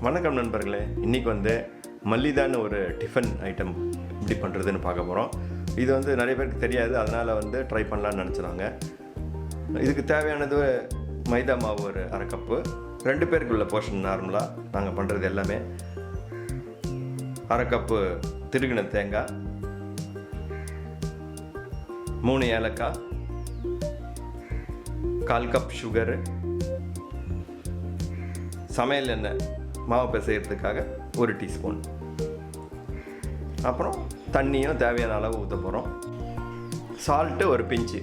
வணக்கம் நண்பர்களே. இன்றைக்கி வந்து மல்லிதான்னு ஒரு டிஃபன் ஐட்டம் எப்படி பண்ணுறதுன்னு பார்க்க போகிறோம். இது வந்து நிறைய பேருக்கு தெரியாது, அதனால் வந்து ட்ரை பண்ணலான்னு நினச்சினாங்க. இதுக்கு தேவையானது மைதா மாவு ஒரு அரை கப்பு, 2 பேருக்கு உள்ள போர்ஷன். நார்மலாக நாங்கள் பண்ணுறது எல்லாமே அரை கப்பு திருகின தேங்காய், 3 ஏலக்காய், 1/4 கப் சுகரு, சமையல் எண்ணெய் மாவு பிசைகிறதுக்காக 1 டீஸ்பூன், அப்புறம் தண்ணியும் தேவையான அளவு ஊற்ற போகிறோம். சால்ட்டு ஒரு பிஞ்சு.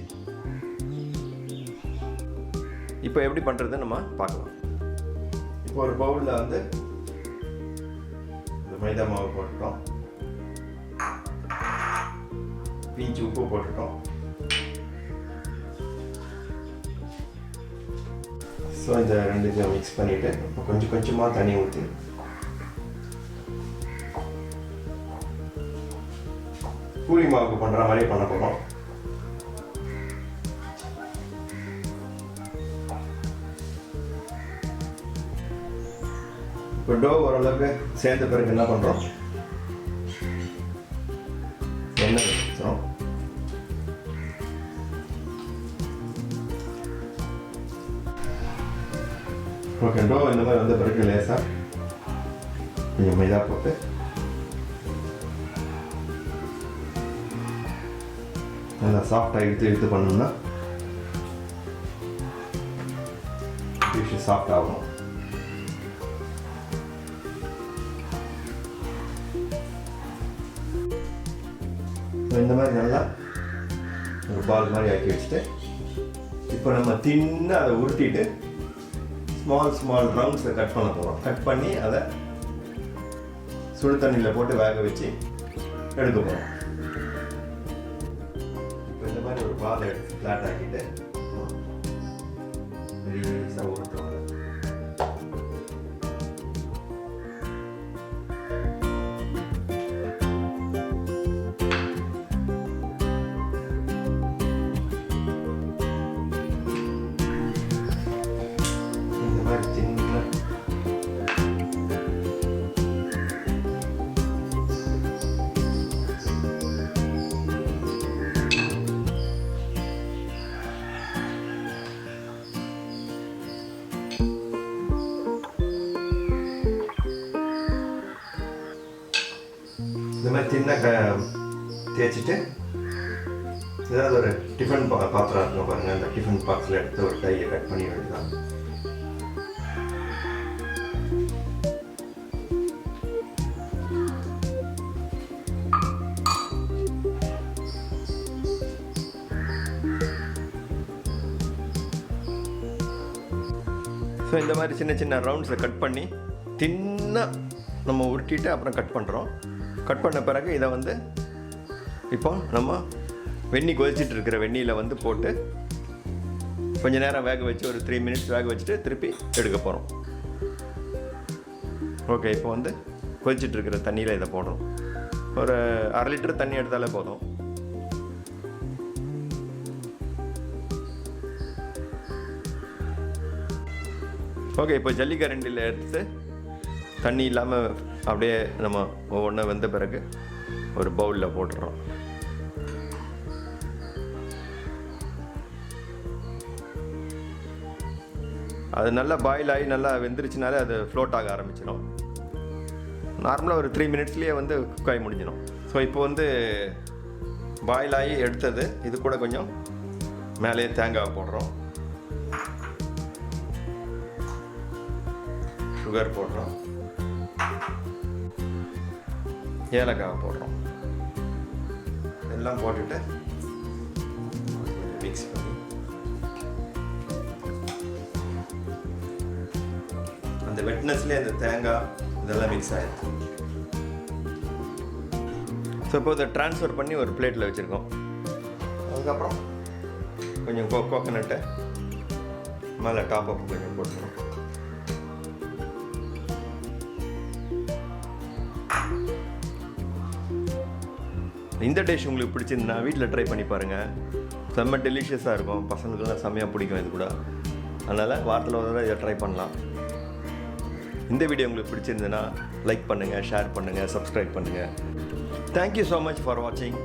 இப்போ எப்படி பண்ணுறது நம்ம பார்க்கலாம். இப்போ ஒரு பவுலில் வந்து இந்த மைதா மாவு போட்டுட்டோம், பிஞ்சு உப்பு போட்டுட்டோம். ஸோ இந்த ரெண்டுத்தையும் மிக்ஸ் பண்ணிவிட்டு இப்போ கொஞ்சம் கொஞ்சமாக தண்ணி ஊற்றி பூரி மாவுக்கு பண்ணுற மாதிரி பண்ண போகிறோம். இப்போ டோ ஓரளவுக்கு சேர்ந்த பிறகு என்ன பண்ணுறோம், எண்ணெய் ஊற்றுறோம். ஓகே, டோ இந்த மாதிரி வந்த பிறகு லேசாக கொஞ்சம் மைதா போட்டு நல்லா சாஃப்டாக இழுத்து பண்ணோம்னா டிஷ் சாஃப்ட் ஆகும். இந்த மாதிரி நல்லா ஒரு பால் மாதிரி ஆக்கி வச்சுட்டு இப்போ நம்ம தின்னு அதை உருட்டிட்டு ஸ்மால் ரவுண்ட்ஸை கட் பண்ண போகிறோம். கட் பண்ணி அதை சுடு தண்ணியில் போட்டு வேக வச்சு எடுக்க போகிறோம். இப்போ இந்த மாதிரி ஒரு பால் எடுத்து ஃப்ளாட் ஆக்கிட்டு மெலிசாக உருட்டுவாங்க. சின்ன இந்த மாதிரி சின்ன தேய்ச்சிட்டு ஏதாவது ஒரு டிஃபன் பாத்திரம் இருக்கும் பாருங்கள், அந்த டிஃபன் பாக்ஸில் எடுத்து ஒரு டையை கட் பண்ணி வேண்டியதான். ஸோ இந்த மாதிரி சின்ன சின்ன ரவுண்ட்ஸை கட் பண்ணி தின்னாக நம்ம உருட்டிட்டு அப்புறம் கட் பண்ணுறோம். கட் பண்ண பிறகு இதை வந்து இப்போ நம்ம வெந்நி கொதிச்சிட்டு இருக்கிற வெந்நியில் வந்து போட்டு கொஞ்சம் நேரம் வேக வச்சு ஒரு 3 மினிட்ஸ் வேக வச்சுட்டு திருப்பி எடுக்க போகிறோம். ஓகே, இப்போ வந்து கொதிச்சிட்டு இருக்கிற தண்ணியில் இதை போடுறோம். ஒரு 1/2 லிட்டர் தண்ணி எடுத்தாலே போதும். ஓகே, இப்போ ஜல்லிக்கரண்டியில் எடுத்து தண்ணி இல்லாமல் அப்படியே நம்ம ஒவ்வொன்றா வெந்த பிறகு ஒரு பவுலில் போட்டுறோம். அது நல்லா பாயில் ஆகி நல்லா வெந்துருச்சுனாலே அது ஃப்ளோட் ஆக ஆரம்பிச்சிடும். நார்மலாக ஒரு 3 மினிட்ஸ்லேயே வந்து குக் ஆகி முடிஞ்சிடும். ஸோ இப்போ வந்து பாயில் ஆகி எடுத்தது இது கூட கொஞ்சம் மேலேயே தேங்காய் போடுறோம், சுகர் போடுறோம், ஏலக்காய் போடுறோம். எல்லாம் போட்டுட்டு மிக்ஸ் பண்ணி அந்த வெட்னஸ்லேயே அந்த தேங்காய் இதெல்லாம் மிக்ஸ் ஆகிடும். ஸோ இப்போ இதை ட்ரான்ஸ்ஃபர் பண்ணி ஒரு பிளேட்டில் வச்சுருக்கோம். அதுக்கப்புறம் கொஞ்சம் கோகோனட்டை மேலே டாப் அப் கொஞ்சம் போட்டுருவோம். இந்த டிஷ் உங்களுக்கு பிடிச்சிருந்தா வீட்டில் ட்ரை பண்ணி பாருங்கள். செம்ம டெலிஷியஸாக இருக்கும், பசங்களுக்குலாம் செம்மையாக பிடிக்கும் இது கூட. அதனால் வாரத்தில் ஒரு தடவை இதை ட்ரை பண்ணலாம். இந்த வீடியோ உங்களுக்கு பிடிச்சிருந்ததுன்னா லைக் பண்ணுங்கள், ஷேர் பண்ணுங்கள், சப்ஸ்கிரைப் பண்ணுங்கள். தேங்க்யூ ஸோ மச் ஃபார் வாட்சிங்.